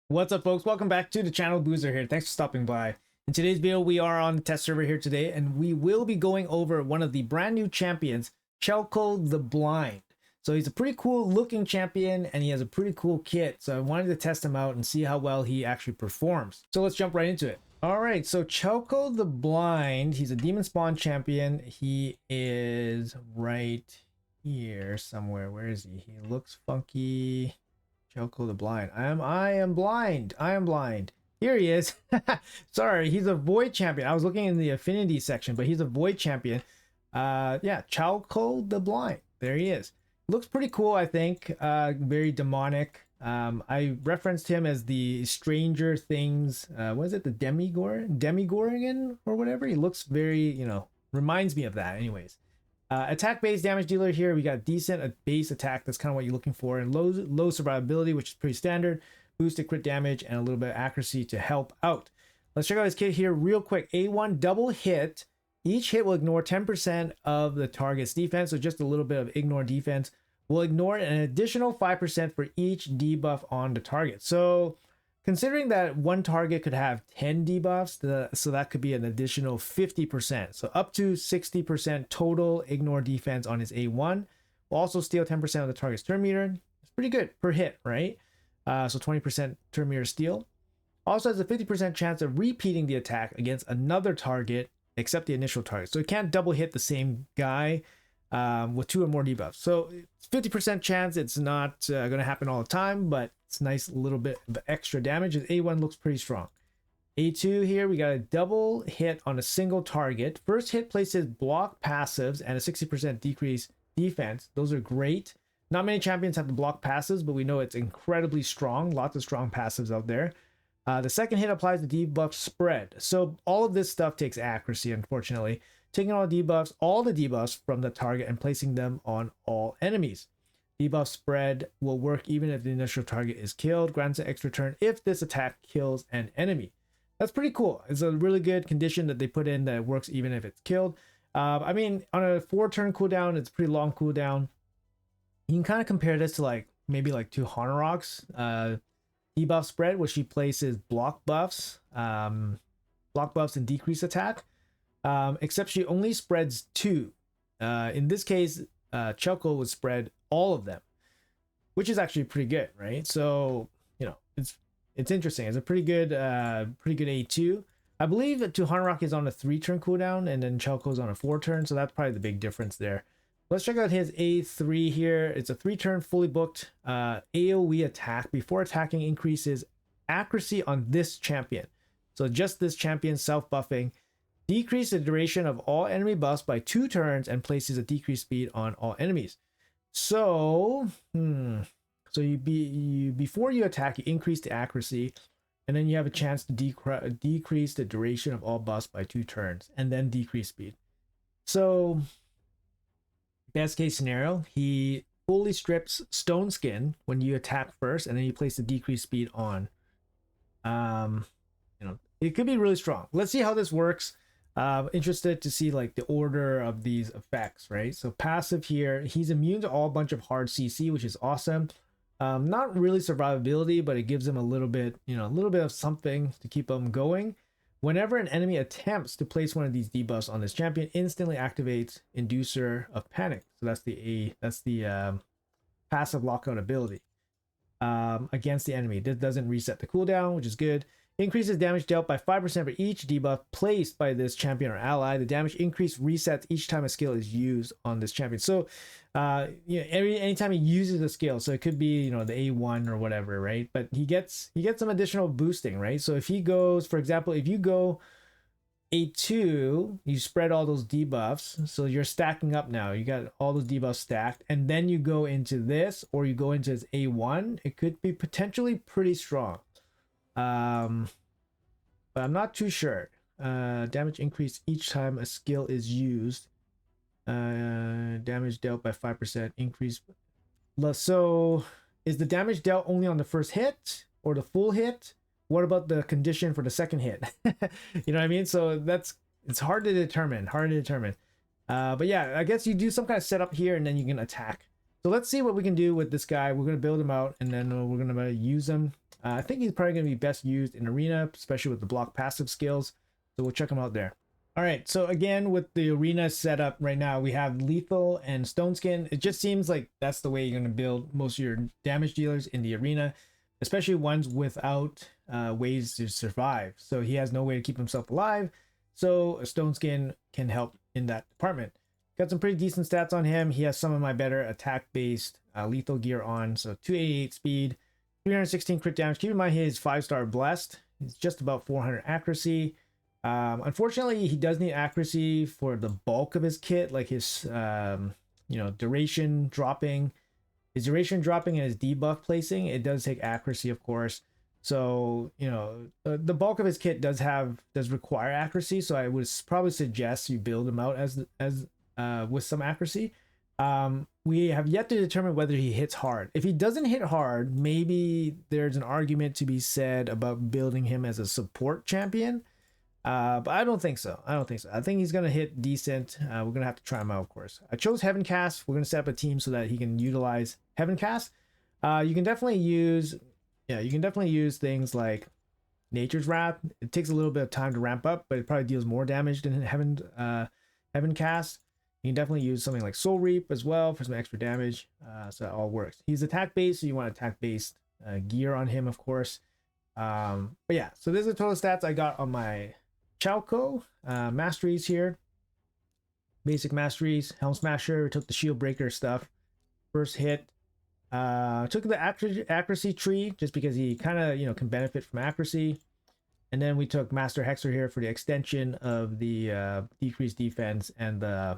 What's up, folks? Welcome back to the channel. Boozer here. Thanks for stopping by. In today's video, we are on the test server here today, and we will be going over one of the brand new champions, Chalco the Blind. So he's a pretty cool looking champion, and he has a pretty cool kit. So I wanted to test him out and see how well he actually performs. So let's jump right into it. All right, so Chalco the Blind, he's a demon spawn champion. He is right here somewhere. Where is he? He looks funky. Chalco the Blind. I am blind. I am blind. Here he is. Sorry, he's a void champion. I was looking in the affinity section, but he's a void champion. Yeah, Chalco the Blind. There he is. Looks pretty cool, I think. Very demonic. I referenced him as the Stranger Things. What is it? The Demigorgon or whatever. He looks very, reminds me of that. Anyways. Attack base damage dealer here. We got decent base attack. That's kind of what you're looking for. And low survivability, which is pretty standard. Boosted crit damage and a little bit of accuracy to help out. Let's check out his kit here real quick. A1 double hit. Each hit will ignore 10% of the target's defense. So just a little bit of ignore defense. We'll ignore an additional 5% for each debuff on the target. So considering that one target could have 10 debuffs, so that could be an additional 50%. So up to 60% total ignore defense on his A1. Will also steal 10% of the target's turn meter. It's pretty good per hit, right? So 20% turn meter steal. Also has a 50% chance of repeating the attack against another target except the initial target. So it can't double hit the same guy with 2 or more debuffs. So it's 50% chance. It's not going to happen all the time, but it's a nice little bit of extra damage. His A1 looks pretty strong. A2 here, we got a double hit on a single target. First hit places block passives and a 60% decrease defense. Those are great. Not many champions have the block passives, but we know it's incredibly strong. Lots of strong passives out there. The second hit applies the debuff spread. So all of this stuff takes accuracy, unfortunately. Taking all the debuffs from the target and placing them on all enemies. Debuff spread will work even if the initial target is killed. Grants an extra turn if this attack kills an enemy. That's pretty cool. It's a really good condition that they put in that works even if it's killed. I mean, on a 4-turn cooldown, it's a pretty long cooldown. You can kind of compare this to maybe two Honorok's debuff spread, which she places block buffs and decrease attack. Except she only spreads 2. In this case, Chalco would spread all of them, which is actually pretty good, right? So it's interesting. It's a pretty good A2. I believe that Honorok is on a 3-turn cooldown, and then Chalco's on a 4-turn, so that's probably the big difference there. Let's check out his A3 here. It's a 3-turn fully booked AoE attack. Before attacking, increases accuracy on this champion. So just this champion self-buffing. Decrease the duration of all enemy buffs by 2 turns and places a decreased speed on all enemies. So, before you attack, you increase the accuracy, and then you have a chance to decrease the duration of all buffs by 2 turns, and then decrease speed. So, best case scenario, he fully strips Stone Skin when you attack first, and then you place the decreased speed on. It could be really strong. Let's see how this works. Interested to see the order of these effects, right? So passive here, he's immune to all bunch of hard CC, which is awesome. Not really survivability, but it gives him a little bit of something to keep him going. Whenever an enemy attempts to place one of these debuffs on this champion, instantly activates Inducer of Panic. So that's the passive lockout ability against the enemy. This doesn't reset the cooldown, which is good. Increases damage dealt by 5% for each debuff placed by this champion or ally. The damage increase resets each time a skill is used on this champion. So, anytime he uses a skill, so it could be the A1 or whatever, right? But he gets some additional boosting, right? So if he goes, for example, if you go A2, you spread all those debuffs, so you're stacking up now. You got all those debuffs stacked, and then you go into this, or you go into his A1. It could be potentially pretty strong. But I'm not too sure. Damage increase each time a skill is used. Damage dealt by 5% increase. So is the damage dealt only on the first hit or the full hit? What about the condition for the second hit? You know what I mean? So it's hard to determine. But yeah, I guess you do some kind of setup here and then you can attack. So let's see what we can do with this guy. We're going to build him out, and then we're going to use him. I think he's probably going to be best used in arena, especially with the block passive skills. So we'll check him out there. All right, so again, with the arena setup right now, we have lethal and stone skin. It just seems like that's the way you're going to build most of your damage dealers in the arena, especially ones without ways to survive. So he has no way to keep himself alive. So a stone skin can help in that department. Got some pretty decent stats on him. He has some of my better attack-based lethal gear on. So 288 speed, 316 crit damage. Keep in mind he is 5-star blessed. He's just about 400 accuracy. Unfortunately, he does need accuracy for the bulk of his kit, like his duration dropping. His duration dropping and his debuff placing, it does take accuracy, of course. So, the bulk of his kit does require accuracy. So I would probably suggest you build him out as with some accuracy. We have yet to determine whether he hits hard. If he doesn't hit hard, maybe there's an argument to be said about building him as a support champion. But I don't think so. I think he's going to hit decent. We're going to have to try him out, of course. I chose Heaven Cast. We're going to set up a team so that he can utilize Heaven Cast. You can definitely use things like Nature's Wrath. It takes a little bit of time to ramp up, but it probably deals more damage than Heaven Cast. You can definitely use something like Soul Reap as well for some extra damage. So that all works. He's attack-based, so you want attack-based gear on him, of course. But yeah, so this is the total stats I got on my Chalco masteries here. Basic masteries, Helm Smasher, took the Shield Breaker stuff. First hit, took the accuracy tree just because he kind of can benefit from accuracy. And then we took Master Hexer here for the extension of the decreased defense and the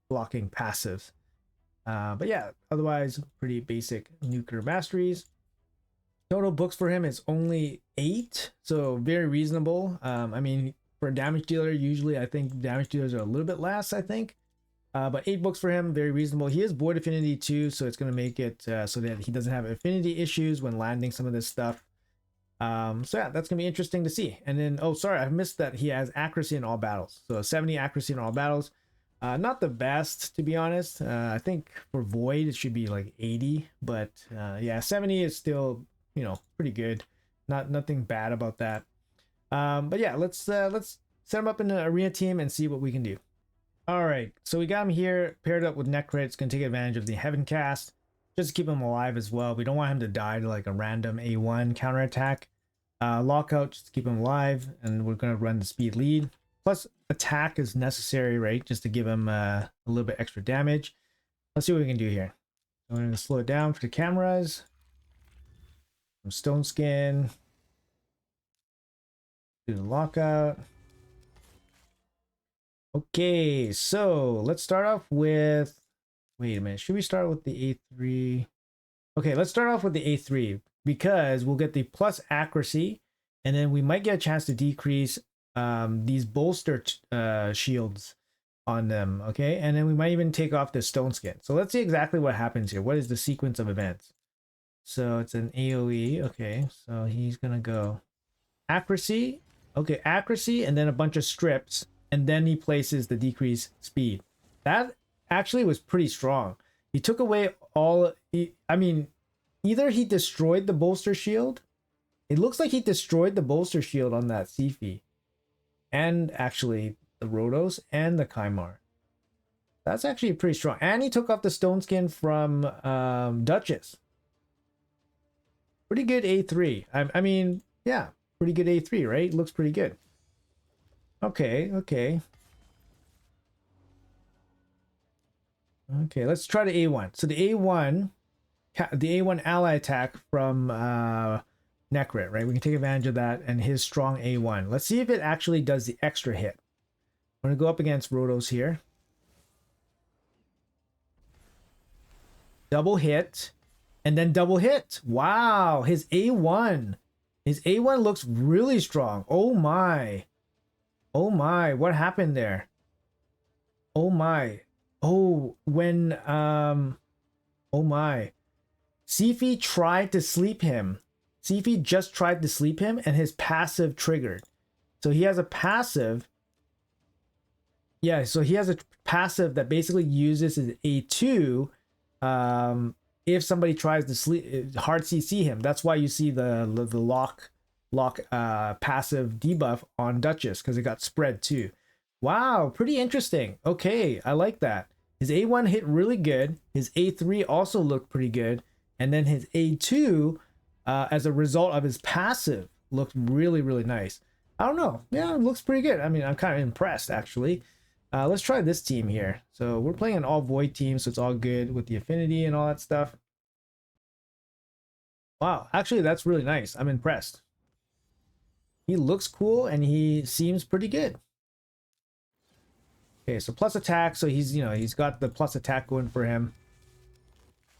blocking passives. But yeah, otherwise pretty basic nuker masteries. Total books for him is only 8, so very reasonable. I mean, for a damage dealer, usually I think damage dealers are a little bit less, I think. But 8 books for him, very reasonable. He is Void Affinity too, so it's going to make it so that he doesn't have affinity issues when landing some of this stuff. So yeah, that's going to be interesting to see. And then, oh, sorry, I missed that he has accuracy in all battles. So 70 accuracy in all battles. Not the best, to be honest. I think for Void, it should be like 80. But yeah, 70 is still, pretty good. Nothing bad about that. But yeah, let's set him up in the arena team and see what we can do. All right, so we got him here paired up with Necrit. It's going to take advantage of the Heaven Cast just to keep him alive as well. We don't want him to die to like a random A1 counterattack. Lockout just to keep him alive, and we're going to run the speed lead. Plus attack is necessary, right? Just to give him a little bit extra damage. Let's see what we can do here. I'm going to slow it down for the cameras. Some Stone Skin. Do the lockout. Okay, so let's start off with, wait a minute, should we start with the A3? Okay, let's start off with the A3 because we'll get the plus accuracy, and then we might get a chance to decrease these bolster shields on them, okay? And then we might even take off the stone skin. So let's see exactly what happens here. What is the sequence of events? So it's an AoE, okay, so he's gonna go accuracy, okay, accuracy, and then a bunch of strips. And then he places the decreased speed. That actually was pretty strong. He took away all... I mean, either he destroyed the bolster shield. It looks like he destroyed the bolster shield on that Sifi. And actually the Rhodos and the Kymar. That's actually pretty strong. And he took off the stone skin from Duchess. Pretty good A3. I mean, yeah, pretty good A3, right? Looks pretty good. Okay, let's try the A1. So the A1 ally attack from Necrit, right? We can take advantage of that and his strong A1. Let's see if it actually does the extra hit. I'm going to go up against Rhodos here. Double hit, and then double hit. Wow, his A1 looks really strong. Oh my. Oh my, what happened there? Oh my. Oh, when oh my. Sifi tried to sleep him. Sifi just tried to sleep him and his passive triggered. So he has a passive. Yeah, so he has a passive that basically uses his A2 if somebody tries to sleep hard CC him. That's why you see the lock passive debuff on Duchess, because it got spread too. Wow, pretty interesting. Okay, I like that. His A1 hit really good. His A3 also looked pretty good. And then his A2, as a result of his passive, looked really, really nice. I don't know. Yeah, it looks pretty good. I mean, I'm kind of impressed, actually. Let's try this team here. So we're playing an all void team, so it's all good with the affinity and all that stuff. Wow, actually, that's really nice. I'm impressed. He looks cool and he seems pretty good. Okay, so plus attack. So he's, he's got the plus attack going for him.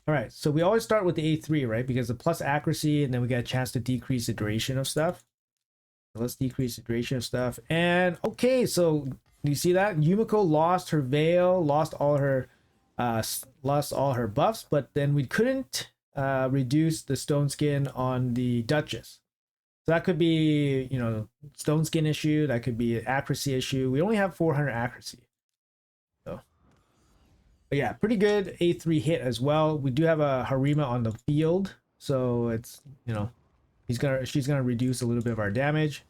All right, so we always start with the A3, right? Because the plus accuracy, and then we get a chance to decrease the duration of stuff. So let's decrease the duration of stuff. And okay, so do you see that? Yumiko lost her veil, lost all her buffs, but then we couldn't reduce the stone skin on the Duchess. So that could be, stone skin issue. That could be an accuracy issue. We only have 400 accuracy. So, but yeah, pretty good A3 hit as well. We do have a Harima on the field, so it's, she's gonna reduce a little bit of our damage.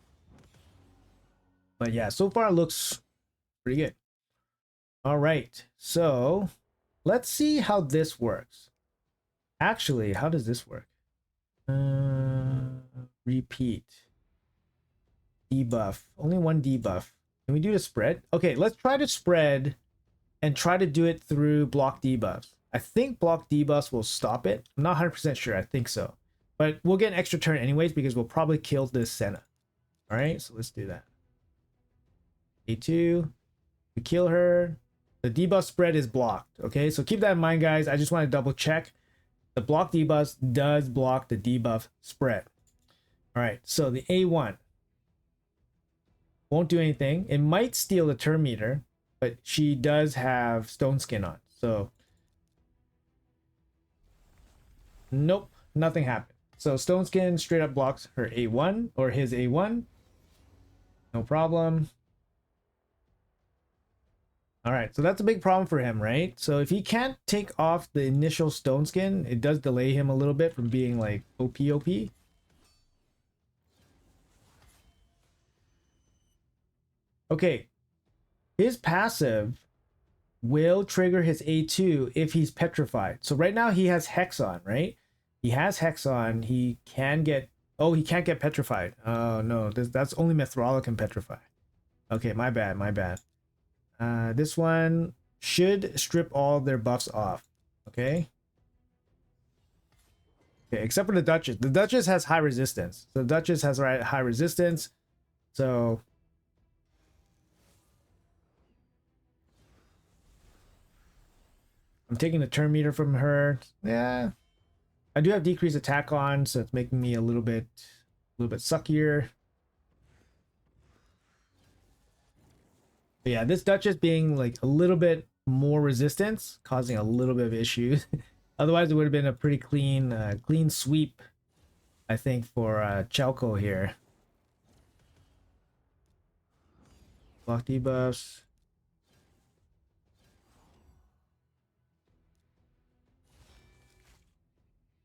But yeah, so far it looks pretty good. All right, so let's see how this works. Actually, how does this work? Repeat. Debuff. Only one debuff. Can we do the spread? Okay, let's try to spread and try to do it through block debuffs. I think block debuffs will stop it. I'm not 100% sure. I think so. But we'll get an extra turn anyways because we'll probably kill this Senna. All right, so let's do that. A2. We kill her. The debuff spread is blocked. Okay, so keep that in mind, guys. I just want to double check. The block debuffs does block the debuff spread. All right, so the A1 won't do anything. It might steal the turn meter, but she does have stone skin on. So, nope, nothing happened. So stone skin straight up blocks her A1 or his A1. No problem. All right, so that's a big problem for him, right? So if he can't take off the initial stone skin, it does delay him a little bit from being like OP. Okay, his passive will trigger his A2 if he's petrified. So right now he has Hex on, right? He has Hex on. He can get... Oh, he can't get petrified. Oh, no. That's only Mithrala can petrify. Okay, my bad, my bad. This one should strip all their buffs off. Okay? Okay, except for the Duchess. The Duchess has high resistance. So the Duchess has high resistance. So... I'm taking the turn meter from her. Yeah. I do have decreased attack on, so it's making me a little bit suckier. But yeah, this Duchess being like a little bit more resistance, causing a little bit of issues. Otherwise, it would have been a pretty clean sweep, I think, for Chalco here. Block debuffs.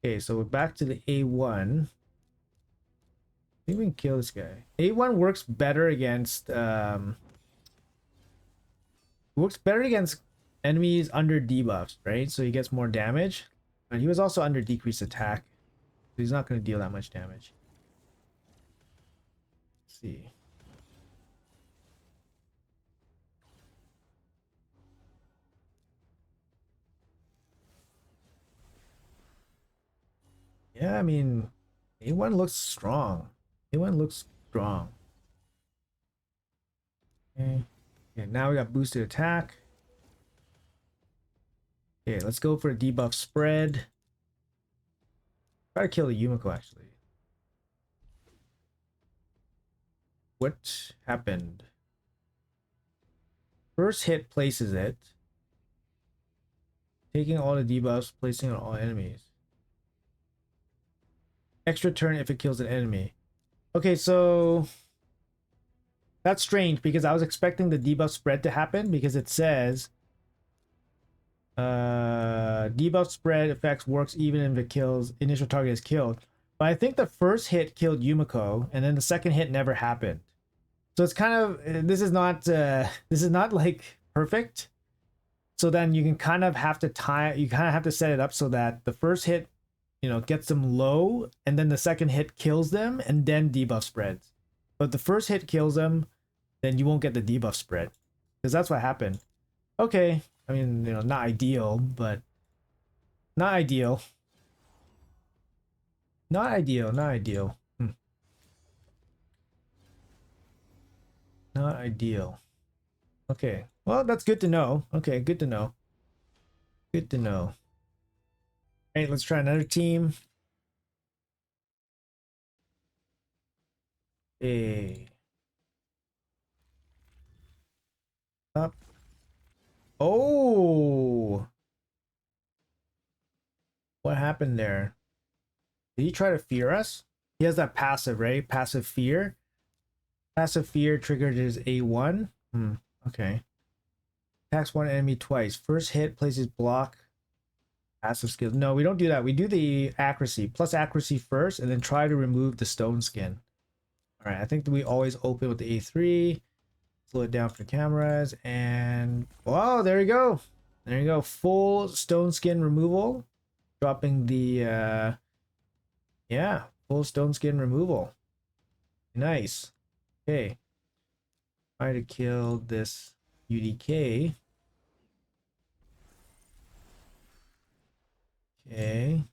Okay, so we're back to the A1. I think we can kill this guy. A1 works better against enemies under debuffs, right? So he gets more damage. But he was also under decreased attack. So he's not going to deal that much damage. Let's see. Yeah, I mean, A1 looks strong. A1 looks strong. Okay. Okay, now we got boosted attack. Okay, let's go for a debuff spread. Try to kill the Yumiko, actually. What happened? First hit places it. Taking all the debuffs, placing it on all enemies. Extra turn if it kills an enemy. Okay, so that's strange because I was expecting the debuff spread to happen because it says Debuff spread effects works even if it kills initial target is killed. But I think the first hit killed Yumiko, and then the second hit never happened. So it's kind of this is not like perfect. So then you can kind of have to set it up so that the first hit, you know, gets them low, and then the second hit kills them, and then debuff spreads. But if the first hit kills them, then you won't get the debuff spread, because that's what happened. Okay, I mean, you know, not ideal, but not ideal. Not ideal, not ideal. Not ideal. Okay, well, that's good to know. Okay, good to know. Good to know. All right, let's try another team. Hey. Up. Oh! What happened there? Did he try to fear us? He has that passive, right? Passive fear. Passive fear triggered his A1. Okay. Attacks one enemy twice. First hit places block. Passive skills. No, we don't do that. We do the accuracy. Plus accuracy first, and then try to remove the stone skin. All right, I think that we always open with the A3. Slow it down for the cameras. And, wow, there you go. There you go. Full stone skin removal. Dropping the, yeah, full stone skin removal. Nice. Okay. Try to kill this UDK. Okay.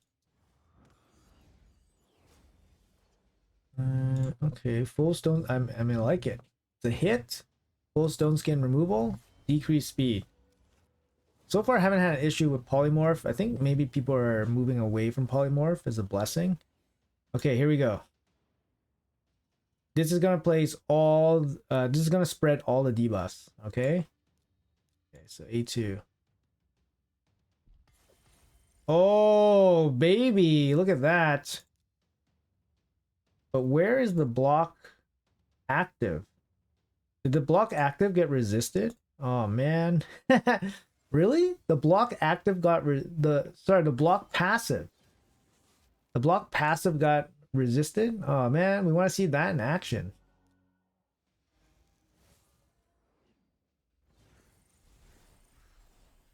Okay, full stone. I mean, I like it. It's a hit. Full stone skin removal. Decreased speed. So far, I haven't had an issue with polymorph. I think maybe people are moving away from polymorph as a blessing. Okay, here we go. This is gonna place all. This is gonna spread all the debuffs. Okay. Okay, so A2. Oh, baby, look at that. But where is the block active? Did the block active get resisted? Oh man. Really? The block active got the block passive. The block passive got resisted? Oh man, we want to see that in action.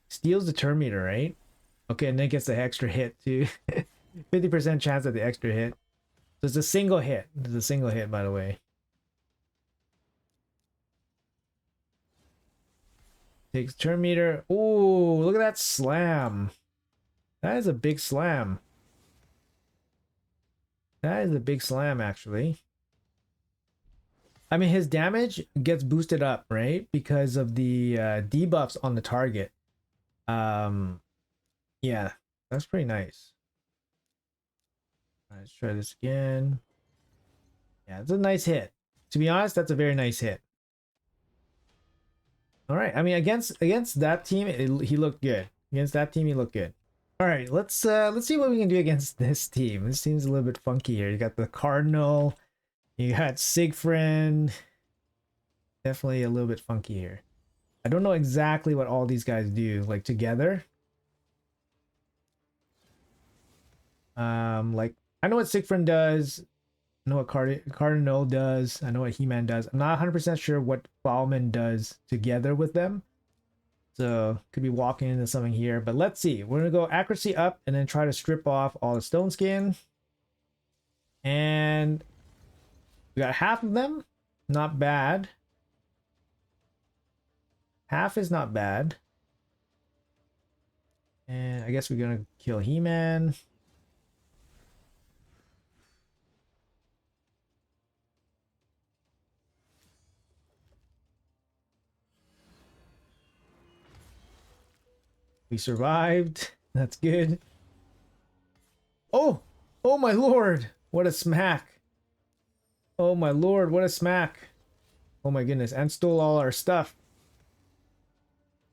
Steals the turn meter, right? Okay, and then gets the extra hit too. 50% chance at the extra hit. So it's a single hit. It's a single hit, by the way. Takes turn meter. Oh, look at that slam. That is a big slam. That is a big slam, actually. I mean, his damage gets boosted up, right? Because of the debuffs on the target. Yeah, that's pretty nice. All right, let's try this again. Yeah, it's a nice hit. To be honest, that's a very nice hit. All right, I mean, against that team, he looked good. Against that team, he looked good. All right, let's see what we can do against this team. This team's a little bit funky here. You got the Cardinal, you got Siegfried. Definitely a little bit funky here. I don't know exactly what all these guys do like together. Like I know what Siegfried does. I know what Cardinal does. I know what He-Man does. I'm not 100% sure what Bauman does together with them. So could be walking into something here, but let's see. We're gonna go accuracy up and then try to strip off all the stone skin. And we got half of them. Not bad. Half is not bad. And I guess we're gonna kill He-Man. We survived. That's good. Oh! Oh my lord! What a smack! Oh my lord, what a smack! Oh my goodness, and stole all our stuff.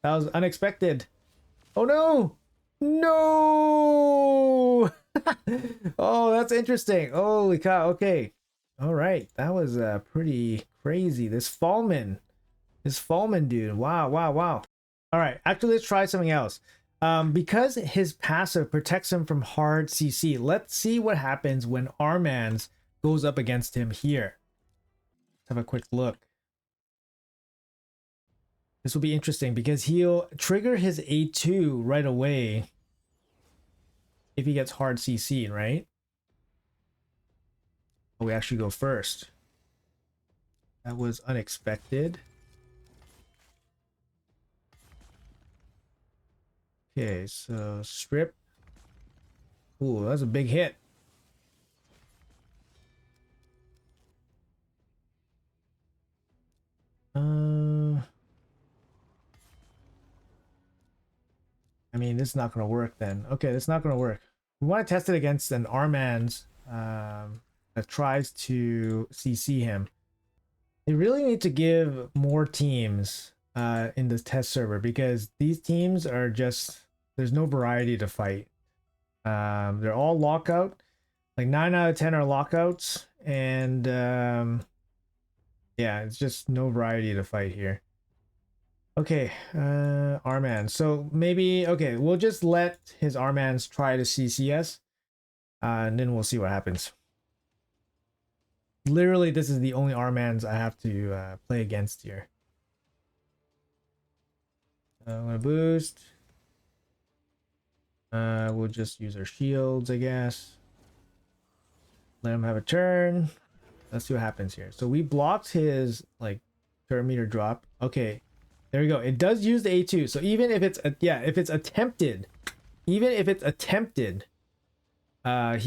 That was unexpected. Oh no! No! Oh, that's interesting. Holy cow. Okay. All right. That was pretty crazy. This Fallman dude. Wow, wow, wow. All right. Actually, let's try something else. Because his passive protects him from hard CC. Let's see what happens when Arman's goes up against him here. Let's have a quick look. This will be interesting because he'll trigger his A2 right away if he gets hard CC, right? Oh, we actually go first. That was unexpected. Okay, so strip. Ooh, that's a big hit. I mean, this is not going to work then. Okay, that's not going to work. We want to test it against an Arman's that tries to CC him. They really need to give more teams in the test server because these teams are just, there's no variety to fight. They're all lockout. Like 9 out of 10 are lockouts. And yeah, it's just no variety to fight here. Okay, Arman. So maybe, okay, we'll just let his Armans try to CCS. And then we'll see what happens. Literally, this is the only Armans I have to play against here. I'm gonna boost. We'll just use our shields, I guess. Let him have a turn. Let's see what happens here. So we blocked his like turn meter drop. Okay, there we go. It does use the A2. So even if it's if it's attempted, he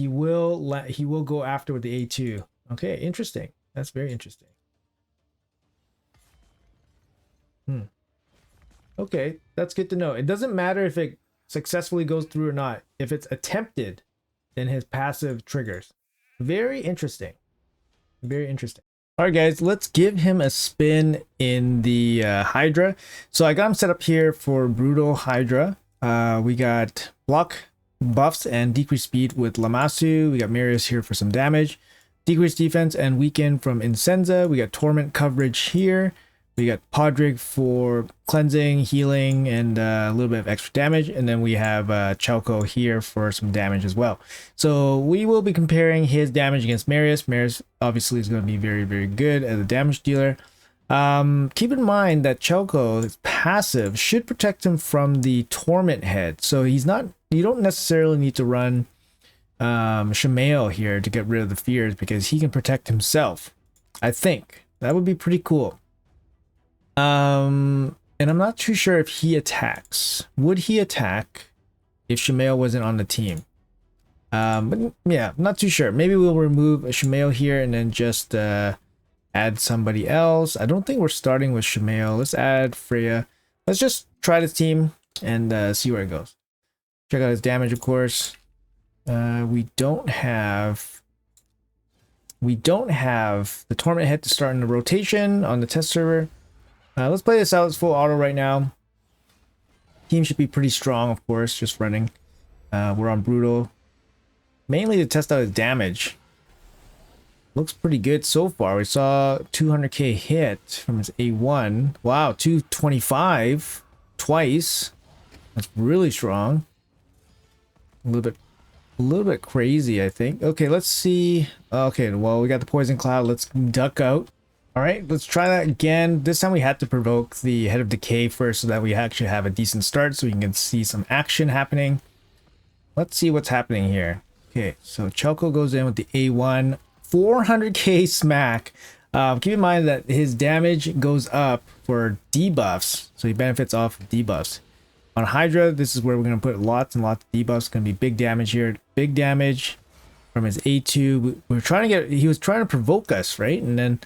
will go after with the A2. Okay, interesting. That's very interesting. Okay, that's good to know. It doesn't matter if it successfully goes through or not. If it's attempted, then his passive triggers. Very interesting. Very interesting. All right, guys, let's give him a spin in the Hydra. So I got him set up here for Brutal Hydra. We got block buffs and decreased speed with Lamasu. We got Marius here for some damage. Decreased defense and weaken from Incenza. We got Torment coverage here. We got Podrick for cleansing, healing, and a little bit of extra damage. And then we have Chalco here for some damage as well. So we will be comparing his damage against Marius. Marius obviously is going to be very, very good as a damage dealer. Keep in mind that Chalco's passive should protect him from the Torment head. So he's not, you don't necessarily need to run Shamael here to get rid of the fears because he can protect himself. I think that would be pretty cool. And I'm not too sure if he attacks. Would he attack if Shamael wasn't on the team? But yeah, not too sure. Maybe we'll remove a Shamael here and then just add somebody else. I don't think we're starting with Shamael. Let's add Freya. Let's just try this team and see where it goes. Check out his damage, of course. We don't have the Torment head to start in the rotation on the test server. Let's play this out. It's full auto right now. Team should be pretty strong, of course, just running. We're on Brutal. Mainly to test out his damage. Looks pretty good so far. We saw 200k hit from his A1. Wow, 225 twice. That's really strong. A little bit crazy, I think. Okay, let's see. Okay, well, we got the Poison Cloud. Let's duck out. All right, let's try that again. This time we had to provoke the Head of Decay first so that we actually have a decent start so we can see some action happening. Let's see what's happening here. Okay, so Chalco goes in with the A1, 400k smack. Keep in mind that his damage goes up for debuffs, so he benefits off of debuffs. On Hydra, this is where we're going to put lots and lots of debuffs. It's going to be big damage here. Big damage from his A2. We're trying to get, he was trying to provoke us, right? And then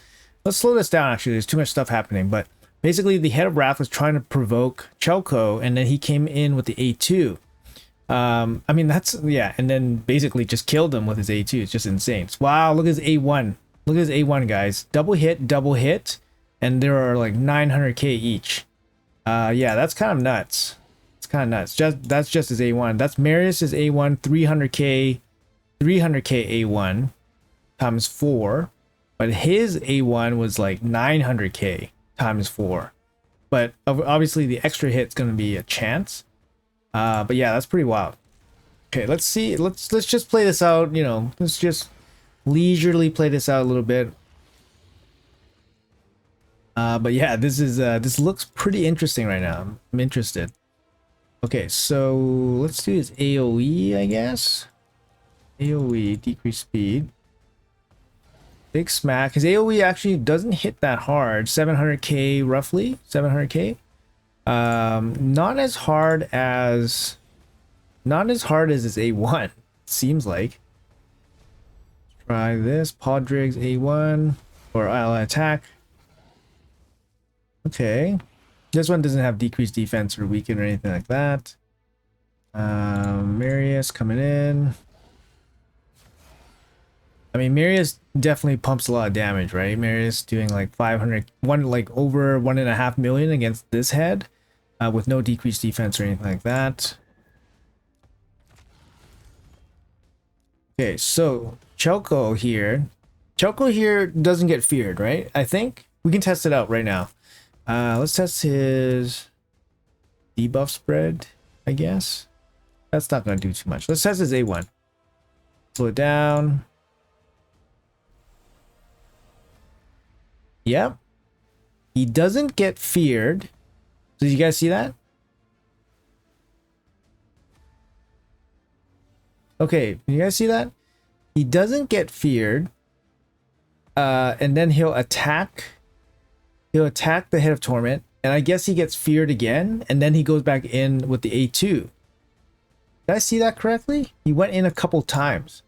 let's slow this down, actually. There's too much stuff happening. But basically, the Head of Wrath was trying to provoke Chalco, and then he came in with the A2. I mean, that's, yeah, and then basically just killed him with his A2. It's just insane. Wow, look at his A1. Look at his A1, guys. Double hit, and there are like 900k each. Yeah, that's kind of nuts. It's kind of nuts. That's just his A1. That's Marius's A1, 300k A1 times 4. But his A1 was like 900k times 4. But obviously the extra hit's going to be a chance. But yeah, that's pretty wild. Okay, let's see. Let's just play this out. You know, let's just leisurely play this out a little bit. But yeah, this looks pretty interesting right now. I'm interested. Okay, so let's do his AoE, I guess. AoE, decrease speed. Big smack. His AoE actually doesn't hit that hard. 700k roughly. 700k. Not as hard as his A1. Seems like. Try this. Podrig's A1 or ally attack. Okay. This one doesn't have decreased defense or weaken or anything like that. Marius coming in. I mean, Marius definitely pumps a lot of damage, right? Marius doing like 500, like over 1.5 million against this head, with no decreased defense or anything like that. Okay, so Chalco here doesn't get feared, right? I think we can test it out right now. Let's test his debuff spread, I guess. That's not gonna do too much. Let's test his A1. Slow it down. Yep. He doesn't get feared. Did you guys see that? Okay, you guys see that? He doesn't get feared. And then he'll attack the Head of Torment, and I guess he gets feared again, and then he goes back in with the A2. Did I see that correctly? He went in a couple times.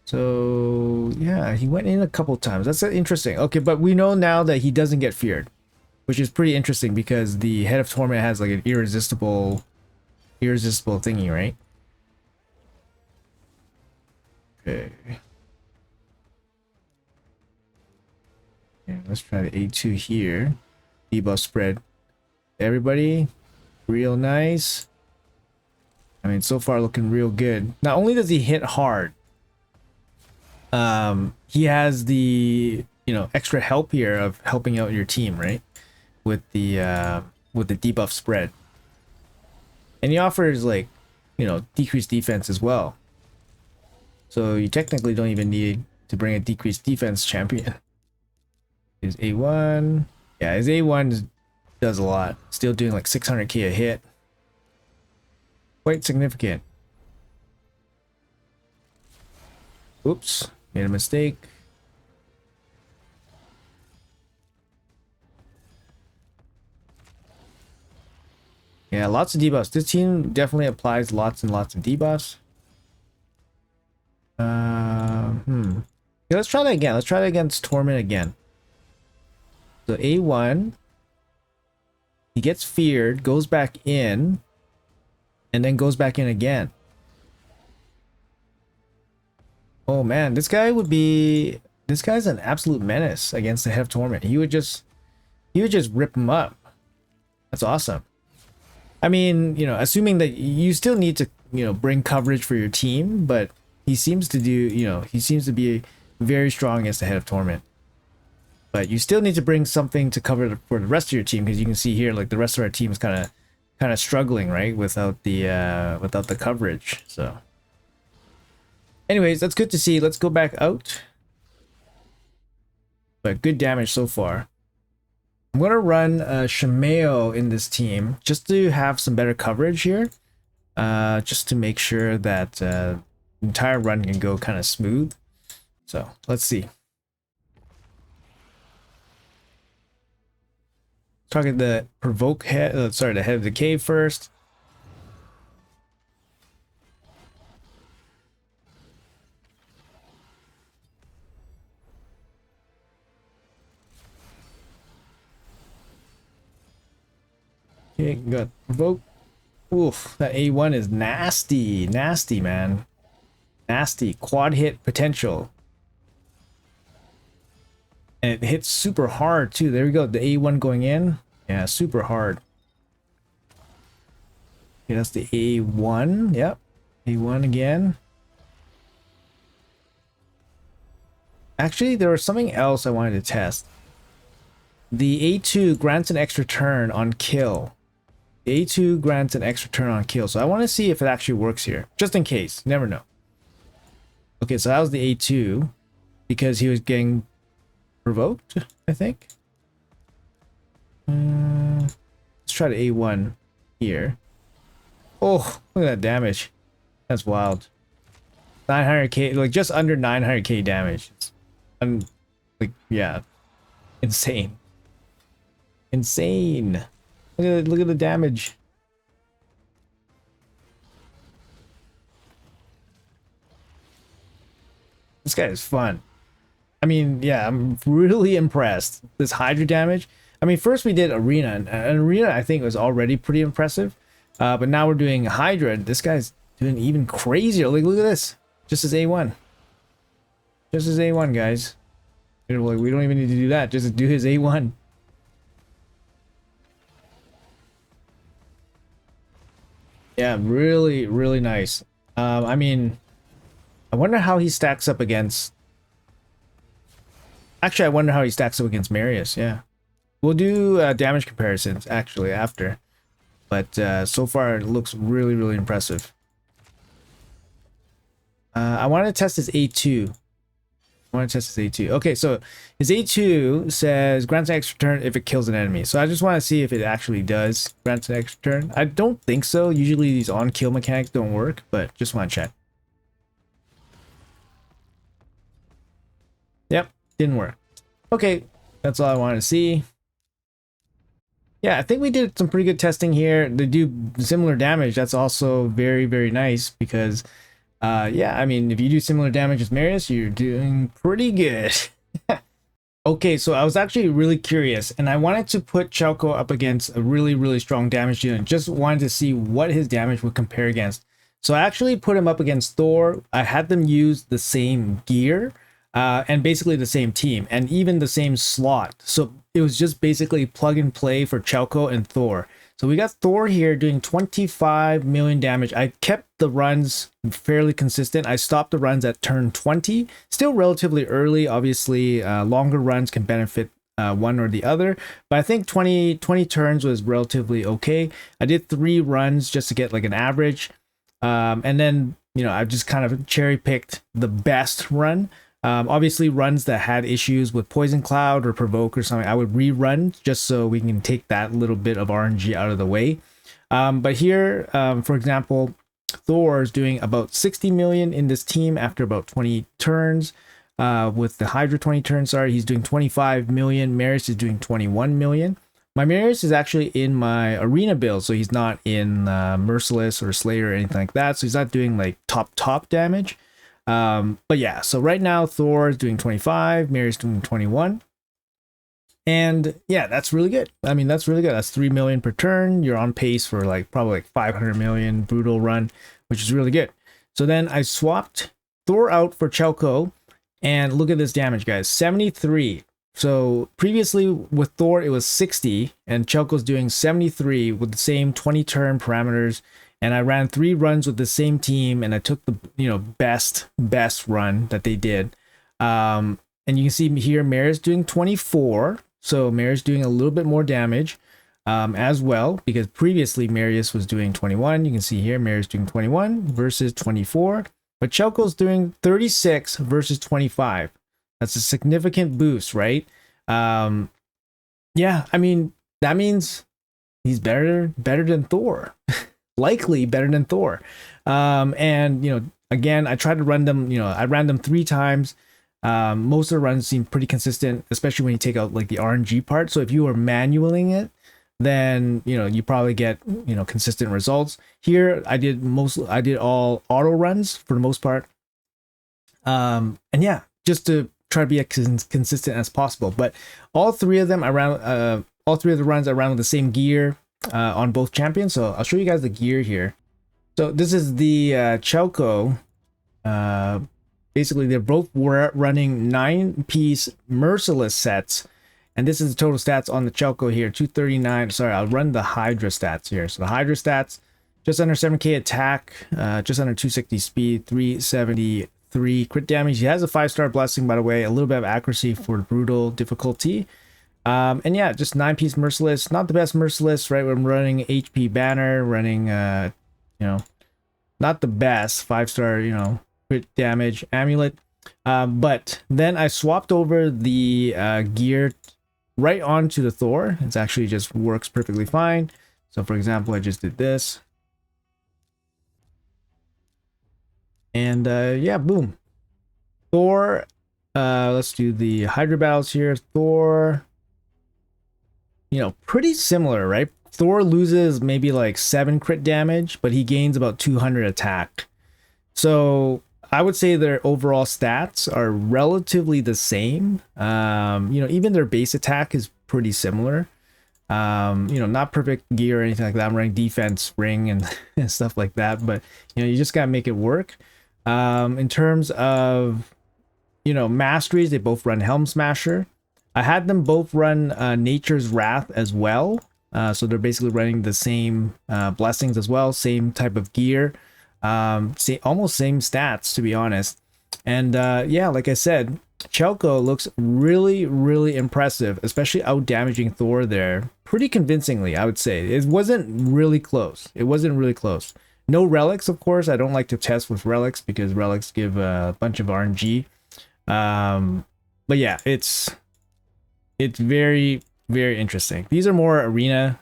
So yeah, he went in a couple times. That's interesting. Okay, but we know now that he doesn't get feared, which is pretty interesting because the Head of Torment has like an irresistible thingy, right? Okay. Yeah, let's try the A2 here. Debuff spread. Everybody, real nice. I mean, so far looking real good. Not only does he hit hard, he has the, you know, extra help here of helping out your team, right? With the debuff spread. And he offers, like, you know, decreased defense as well. So you technically don't even need to bring a decreased defense champion. His A1. Yeah, his A1 does a lot. Still doing like 600k a hit. Quite significant. Oops, made a mistake. Yeah, lots of debuffs. This team definitely applies lots and lots of debuffs. Yeah, let's try that again. Let's try that against Torment again. So A1, he gets feared, goes back in, and then goes back in again. Oh man, this guy's an absolute menace against the Head of Torment. He would just rip him up. That's awesome. I mean, you know, assuming that you still need to, you know, bring coverage for your team, but he seems to do, you know, he seems to be very strong against the Head of Torment. But you still need to bring something to cover for the rest of your team, because you can see here, like, the rest of our team is kind of struggling, right, without the coverage. So, anyways, that's good to see. Let's go back out. But good damage so far. I'm gonna run Shimeo in this team just to have some better coverage here, just to make sure that the entire run can go kind of smooth. So let's see. Target the provoke head. The head of the cave first. Okay, got provoke. Oof, that A1 is nasty, nasty, man. Nasty. Quad hit potential. And it hits super hard too. There we go. The A1 going in. Yeah, super hard. Okay, that's the A1. Yep. A1 again. Actually, there was something else I wanted to test. The A2 grants an extra turn on kill. A2 grants an extra turn on kill. So I want to see if it actually works here. Just in case. Never know. Okay, so that was the A2. Because he was getting provoked, I think. Let's try the A1 here. Oh, look at that damage. That's wild. 900k, like just under 900k damage. Like, yeah. Insane. Insane. Look at the damage. This guy is fun. I mean, yeah, I'm really impressed. This Hydra damage. I mean, first we did Arena, and Arena I think was already pretty impressive. But now we're doing Hydra, and this guy's doing even crazier. Like, look at this. Just as A1. Just as A1, guys. You know, like, we don't even need to do that. Just to do his A1. Yeah, really, really nice. I mean, I wonder how he stacks up against... Actually, I wonder how he stacks up against Marius, yeah. We'll do damage comparisons, actually, after. But so far, it looks really, really impressive. I want to test his A2. Okay, so his A2 says grants an extra turn if it kills an enemy. So I just want to see if it actually does grant an extra turn. I don't think so. Usually these on-kill mechanics don't work, but just want to check. Yep, didn't work. Okay, that's all I wanted to see. Yeah, I think we did some pretty good testing here. They do similar damage. That's also very, very nice because... yeah, I mean, if you do similar damage as Marius, you're doing pretty good. Okay, so I was actually really curious, and I wanted to put Chalco up against a really, really strong damage dealer, and just wanted to see what his damage would compare against. So I actually put him up against Thor. I had them use the same gear, and basically the same team, and even the same slot. So it was just basically plug and play for Chalco and Thor. So we got Thor here doing 25 million damage. I kept the runs fairly consistent. I stopped the runs at turn 20. Still relatively early. Obviously, longer runs can benefit one or the other. But I think 20 turns was relatively okay. I did 3 runs just to get like an average. And then, you know, I just kind of cherry picked the best run. Obviously runs that had issues with Poison Cloud or Provoke or something, I would rerun just so we can take that little bit of RNG out of the way. But here, for example, Thor is doing about 60 million in this team after about 20 turns. With the Hydra 20 turns, sorry, he's doing 25 million. Marius is doing 21 million. My Marius is actually in my arena build, so he's not in Merciless or Slayer or anything like that. So he's not doing like top damage. But yeah, so right now Thor is doing 25, Marius doing 21. And yeah, that's really good. I mean, that's really good. That's 3 million per turn. You're on pace for like probably like 500 million brutal run, which is really good. So then I swapped Thor out for Chalco, and look at this damage, guys. 73. So previously with Thor, it was 60, and Chalco's doing 73 with the same 20 turn parameters. And I ran 3 runs with the same team, and I took the, you know, best run that they did. And you can see here Marius doing 24. So Marius doing a little bit more damage as well, because previously Marius was doing 21. You can see here Marius doing 21 versus 24. But Chalco's doing 36 versus 25. That's a significant boost, right? Yeah, I mean, that means he's better than Thor. Likely better than Thor. And, you know, again, I tried to run them, you know, I ran them 3 times. Most of the runs seem pretty consistent, especially when you take out like the RNG part. So if you are manualing it, then, you know, you probably get, you know, consistent results. Here I did all auto runs for the most part. And yeah, just to try to be as consistent as possible. But all 3 of them around all 3 of the runs are around with the same gear on both champions. So I'll show you guys the gear here. So this is the Chalco. Basically they're both running 9-piece Merciless sets, and this is the total stats on the Chalco here. 239. Sorry, I'll run the Hydra stats here. So the Hydra stats, just under 7k attack, just under 260 speed, 373 crit damage. He has a 5-star blessing, by the way, a little bit of accuracy for brutal difficulty. And yeah, just 9-piece merciless, not the best merciless, right? I'm running HP banner, running you know, not the best 5-star, you know, crit damage amulet. But then I swapped over the gear right onto the Thor. It's actually just works perfectly fine. So for example, I just did this. And yeah, boom. Thor, let's do the Hydra battles here. Thor, you know, pretty similar, right? Thor loses maybe like 7 crit damage, but he gains about 200 attack. So I would say their overall stats are relatively the same. You know, even their base attack is pretty similar. You know, not perfect gear or anything like that. I'm running defense ring and, and stuff like that, but you know, you just gotta make it work. In terms of, you know, masteries, they both run Helm Smasher. I had them both run Nature's Wrath as well. So they're basically running the same blessings as well, same type of gear, almost same stats, to be honest. And yeah, like I said, Chalco looks really, really impressive, especially out damaging Thor there pretty convincingly, I would say. It wasn't really close. It wasn't really close. No relics, of course. I don't like to test with relics because relics give a bunch of RNG. But yeah, it's very, very interesting. These are more arena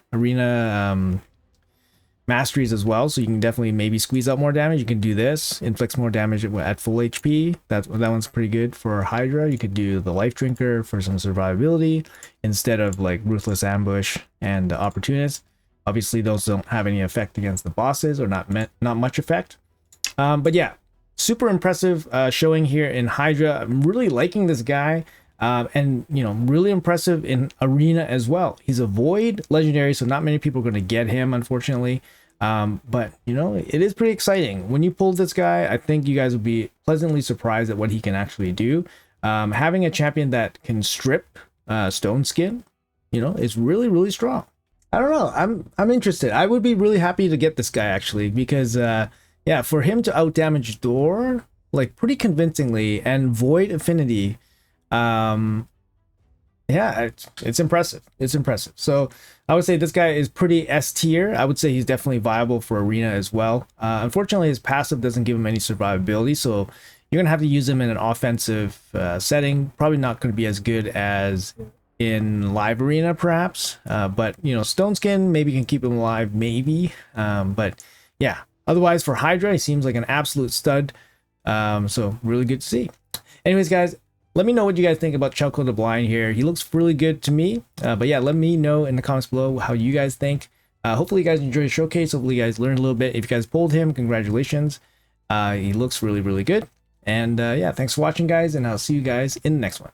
masteries as well, so you can definitely maybe squeeze out more damage. You can do this, inflicts more damage at full HP. That one's pretty good for Hydra. You could do the Life Drinker for some survivability instead of like Ruthless Ambush and Opportunist. Obviously, those don't have any effect against the bosses, or not much effect. But yeah, super impressive showing here in Hydra. I'm really liking this guy. And you know, really impressive in arena as well. He's a void legendary, so not many people are going to get him, unfortunately. But you know, it is pretty exciting when you pull this guy. I think you guys will be pleasantly surprised at what he can actually do. Having a champion that can strip stone skin, you know, is really, really strong. I don't know, I'm interested. I would be really happy to get this guy actually, because yeah, for him to out damage Thor like pretty convincingly and void affinity, yeah, it's impressive. It's impressive. So I would say this guy is pretty S tier. I would say he's definitely viable for arena as well. Unfortunately, his passive doesn't give him any survivability, so you're gonna have to use him in an offensive setting. Probably not going to be as good as in live arena, perhaps. But you know, Stone Skin maybe can keep him alive, maybe. But yeah, otherwise for Hydra, he seems like an absolute stud. So really good to see. Anyways, guys, let me know what you guys think about Chalco the Blind here. He looks really good to me. But yeah, let me know in the comments below how you guys think. Hopefully you guys enjoyed the showcase. Hopefully you guys learned a little bit. If you guys pulled him, congratulations. He looks really, really good. And yeah, thanks for watching, guys, and I'll see you guys in the next one.